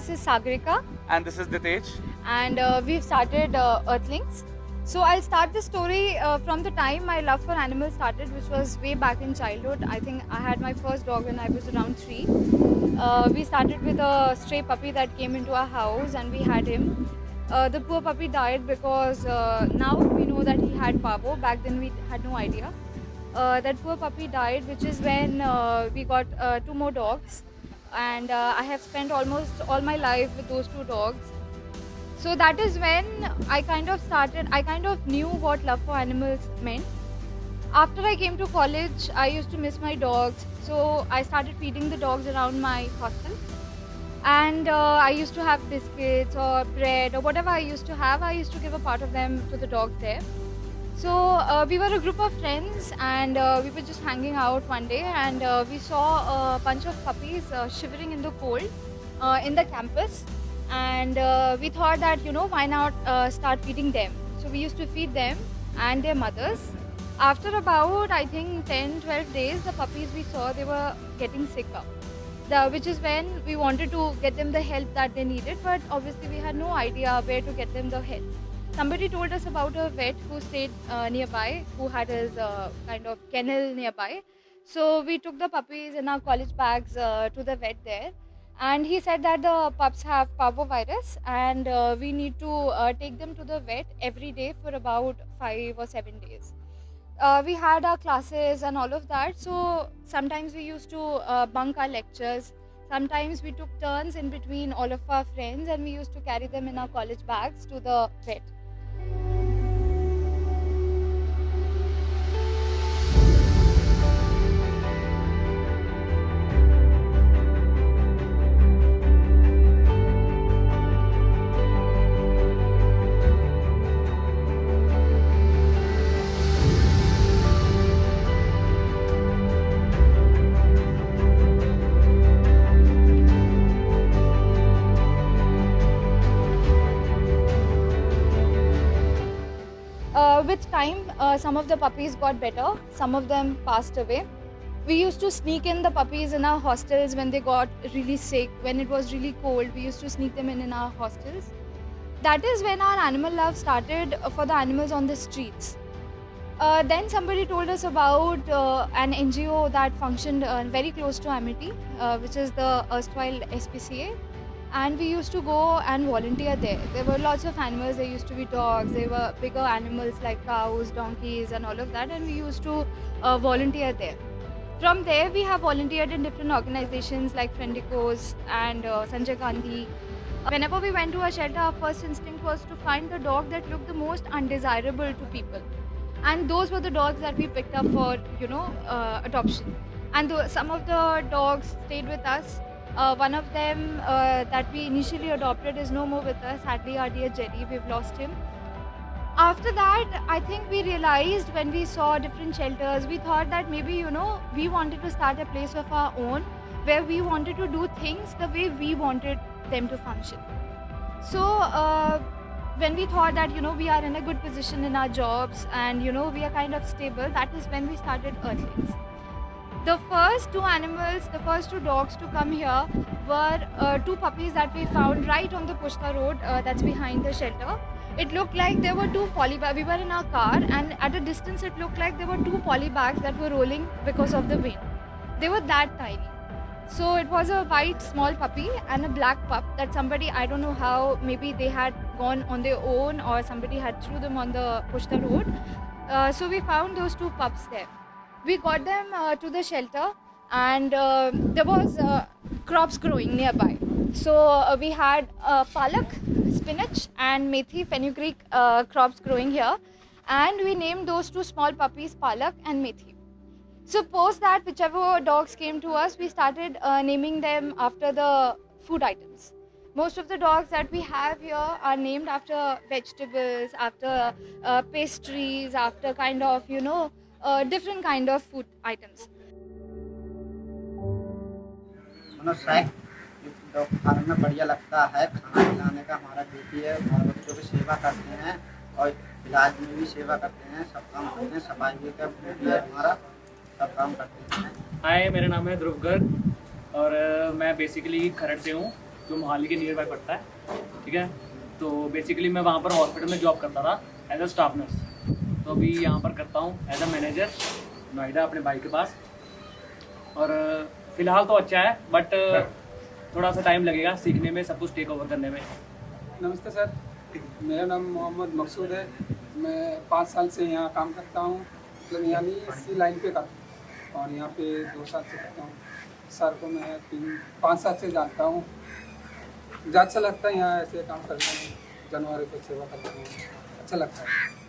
this is Sagarika. And this is Ditej. And we've started Earthlings. So I'll start the story from the time my love for animals started, which was way back in childhood. I think I had my first dog when I was around 3. We started with a stray puppy that came into our house, and we had him. The poor puppy died because now we know that he had parvo. Back then we had no idea. That poor puppy died, which is when we got 2 more dogs, and I have spent almost all my life with those 2 dogs. So that is when I kind of knew what love for animals meant. After I came to college, I used to miss my dogs, so I started feeding the dogs around my hostel. And I used to have biscuits or bread or whatever I used to have, I used to give a part of them to the dogs there. So we were a group of friends, and we were just hanging out one day, and we saw a bunch of puppies shivering in the cold in the campus. And we thought that, why not start feeding them. So we used to feed them and their mothers. After about, I think, 10-12 days, the puppies we saw, they were getting sicker, which is when we wanted to get them the help that they needed, but obviously we had no idea where to get them the help. Somebody told us about a vet who stayed nearby, who had his kind of kennel nearby. So we took the puppies in our college bags to the vet there, and he said that the pups have parvovirus, and we need to take them to the vet every day for about 5 or 7 days. We had our classes and all of that, so sometimes we used to bunk our lectures. Sometimes we took turns in between all of our friends, and we used to carry them in our college bags to the vet. With time, some of the puppies got better, some of them passed away. We used to sneak in the puppies in our hostels when they got really sick. When it was really cold, we used to sneak them in our hostels. That is when our animal love started for the animals on the streets. Then somebody told us about an NGO that functioned very close to Amity, which is the erstwhile SPCA. And we used to go and volunteer there. There were lots of animals. There used to be dogs. There were bigger animals like cows, donkeys, and all of that. And we used to volunteer there. From there, we have volunteered in different organizations like Friendicos and Sanjay Gandhi. Whenever we went to a shelter, our first instinct was to find the dog that looked the most undesirable to people. And those were the dogs that we picked up for, adoption. And some of the dogs stayed with us. One of them that we initially adopted is no more with us, sadly, our dear Jerry. We've lost him. After that, I think we realized when we saw different shelters, we thought that maybe, we wanted to start a place of our own where we wanted to do things the way we wanted them to function. So when we thought that, we are in a good position in our jobs and, we are kind of stable, that is when we started Earthlings. The first 2 dogs to come here were 2 puppies that we found right on the Pushta road that's behind the shelter. It looked like there were 2 polybags. We were in our car, and at a distance it looked like there were 2 polybags that were rolling because of the wind. They were that tiny. So it was a white small puppy and a black pup that somebody, I don't know how, maybe they had gone on their own or somebody had threw them on the Pushta road. So we found those 2 pups there. We got them to the shelter, and there was crops growing nearby. So we had palak, spinach, and methi, fenugreek crops growing here, and we named those 2 small puppies Palak and Methi. So post that, whichever dogs came to us, we started naming them after the food items. Most of the dogs that we have here are named after vegetables, after pastries, after kind of, different kind of food items. Dog खाने में बढ़िया लगता है, खाना खिलाने का हमारा duty है, और बच्चों की सेवा करते हैं और इलाज में भी सेवा करते हैं, सब काम करते हैं, सफाई भी का ड्यूटी है हमारा, सब काम करते हैं। हाय, मेरा नाम है ध्रुव गर्ग और मैं बेसिकली खरड़ से हूँ जो मोहाली के नियर बाय पड़ता है, ठीक है। तो बेसिकली मैं वहाँ पर हॉस्पिटल में जॉब करता था एज अ स्टाफ नर्स। तो अभी यहाँ पर करता हूँ एज अ मैनेजर नोएडा अपने भाई के पास। और फ़िलहाल तो अच्छा है, बट थोड़ा सा टाइम लगेगा सीखने में, सब कुछ टेक ओवर करने में। नमस्ते सर, मेरा नाम मोहम्मद मकसूद है। मैं 5 साल से यहाँ काम करता हूँ, मतलब यानी इसी लाइन पे करता हूँ और यहाँ पे 2 साल से करता हूँ। सर को मैं 5 साल से जानता हूँ। अच्छा लगता है यहाँ ऐसे काम करने में, जानवरों की सेवा करने में अच्छा लगता है।